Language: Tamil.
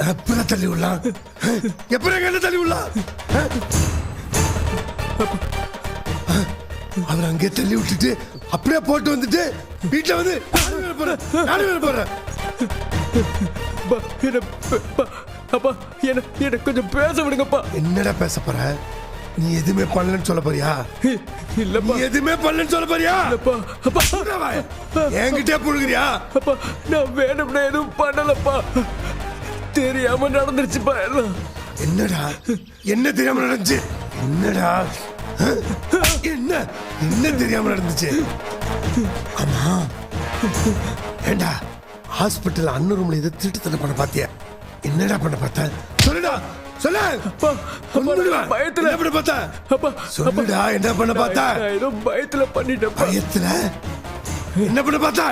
எப்பறம் தள்ளி விடலாம்? எப்பறம் என்ன தள்ளி விடலாம்? அவர் அங்கே தள்ளி விட்டுட்டு அப்படியே போட்டு வந்துட்டு வீட்டுல வந்து நானும் வேற போறேன். அப்பா என்ன கொஞ்சம் பேச விடுங்கப்பா. என்னடா பேச போற? நீ எதுவுமே பண்ணலன்னு சொல்ல போறியா? இல்லப்பா. நீ எதுவுமே பண்ணலன்னு சொல்ல போறியா? இல்லப்பா. அப்பா என்கிட்டே புழுகுறியா? அப்பா நான் வேணும்னா எதுவும் பண்ணலப்பா. தெரியாம நடந்துருச்சுப்பா எல்லாம். என்னடா என்ன தெரியாம நடந்துச்சு? என்னடா என்ன என்ன தெரியாம நடந்துச்சு? ஆமா ஏண்டா ஹாஸ்பிட்டல் அண்ணன் ரூம்ல இதை திருட்டுத்தனை பண்ண பாத்தியா? என்னடா பண்ண பார்த்த? சொல்லுடா சொல்லு. பயத்துல என்ன பண்ண பார்த்த? அப்பா சொல்லுடா என்ன பண்ண பார்த்த? ஏதோ பயத்துல பண்ணிட்டேன். பயத்துல என்ன பண்ண பார்த்த?